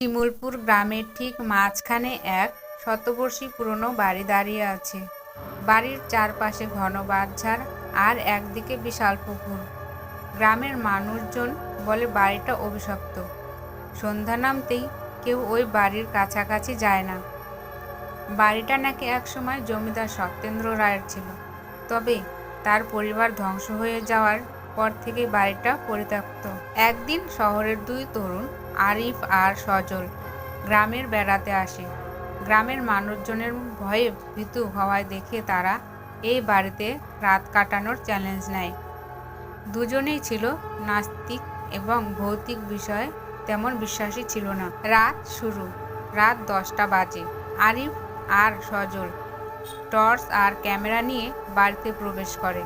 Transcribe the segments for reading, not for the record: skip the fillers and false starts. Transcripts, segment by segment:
শিমুলপুর গ্রামের ঠিক মাঝখানে এক শতবর্ষী পুরনো বাড়ি দাঁড়িয়ে আছে। বাড়ির চারপাশে ঘন বাঁশঝাড় আর একদিকে বিশাল পুকুর। গ্রামের মানুষজন বলে বাড়িটা অভিশপ্ত। সন্ধ্যা নামতেই কেউ ওই বাড়ির কাছাকাছি যায় না। বাড়িটা নাকি একসময় জমিদার সত্যেন্দ্র রায়ের ছিল, তবে তার পরিবার ধ্বংস হয়ে যাওয়ার পর থেকে বাড়িটা পরিত্যক্ত। একদিন শহরের দুই তরুণ আরিফ আর সজল গ্রামের বেড়াতে আসে। গ্রামের মানুষজনের ভয়ে ভীতু হওয়ায় দেখে তারা এই বাড়িতে রাত কাটানোর চ্যালেঞ্জ নেয়। দুজনেই ছিল নাস্তিক এবং ভৌতিক বিষয়ে তেমন বিশ্বাসী ছিল না। রাত শুরু। রাত 10টা বাজে। আরিফ আর সজল টর্চ আর ক্যামেরা নিয়ে বাড়িতে প্রবেশ করে।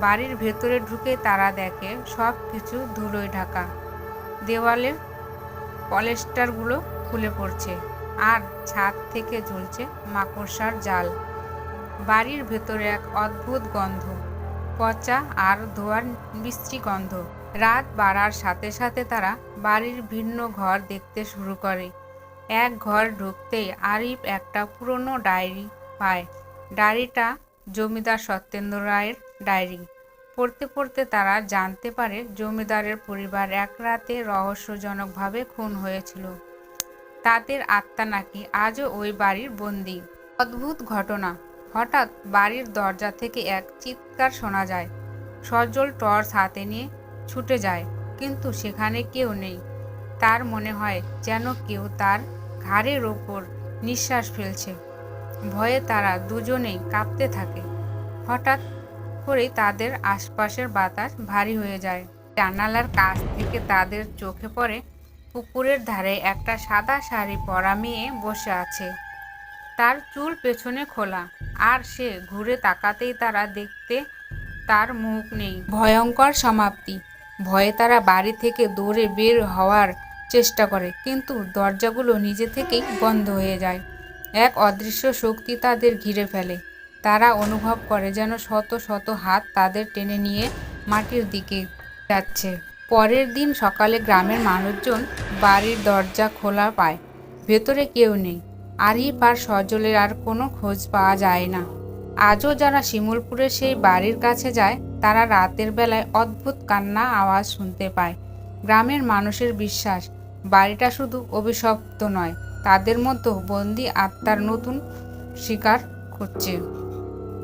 বাড়ির ভেতরে ঢুকে তারা দেখে সব কিছু ধুলোয় ঢাকা। দেওয়ালের পলেস্টারগুলো খুলে পড়ছে আর ছাদ থেকে ঝুলছে মাকড়সার জাল। বাড়ির ভেতরে এক অদ্ভুত গন্ধ, পচা আর ধোঁয়ার বিশ্রী গন্ধ। রাত বাড়ার সাথে সাথে তারা বাড়ির ভিন্ন ঘর দেখতে শুরু করে। এক ঘর ঢুকতেই আরিফ একটা পুরনো ডায়েরি পায়। ডায়েরিটা জমিদার সত্যেন্দ্র রায়ের ডায়েরি। পড়তে পড়তে তারা জানতে পারে জমিদারের পরিবার এক রাতে রহস্যজনকভাবে খুন হয়েছিল। তাদের আত্মা নাকি আজও ওই বাড়ির বন্দী। অদ্ভুত ঘটনা। হঠাৎ বাড়ির দরজা থেকে এক চিৎকার শোনা যায়। সজল টর্চ হাতে নিয়ে ছুটে যায়, কিন্তু সেখানে কেউ নেই। তার মনে হয় যেন কেউ তার ঘাড়ের ওপর নিঃশ্বাস ফেলছে। ভয়ে তারা দুজনেই কাঁপতে থাকে। হঠাৎ করেই তাদের আশপাশের বাতাস ভারী হয়ে যায়। জানালার কাছ থেকে তাদের চোখে পড়ে পুকুরের ধারে একটা সাদা শাড়ি পরা মেয়ে বসে আছে। তার চুল পেছনে খোলা, আর সে ঘুরে তাকাতেই তারা দেখতে তার মুখ নেই। ভয়ঙ্কর সমাপ্তি। ভয়ে তারা বাড়ি থেকে দৌড়ে বের হওয়ার চেষ্টা করে, কিন্তু দরজাগুলো নিজে থেকেই বন্ধ হয়ে যায়। এক অদৃশ্য শক্তি তাদের ঘিরে ফেলে। তারা অনুভব করে যেন শত শত হাত তাদের টেনে নিয়ে মাটির দিকে যাচ্ছে। পরের দিন সকালে গ্রামের মানুষজন বাড়ির দরজা খোলা পায়। ভেতরে কেউ নেই। আরিফ আর সজলের আর কোনো খোঁজ পাওয়া যায় না। আজও যারা শিমুলপুরের সেই বাড়ির কাছে যায়, তারা রাতের বেলায় অদ্ভুত কান্না আওয়াজ শুনতে পায়। গ্রামের মানুষের বিশ্বাস, বাড়িটা শুধু অভিশপ্ত নয়, তাদের মতো বন্দি আত্মার নতুন শিকার খুঁজছে।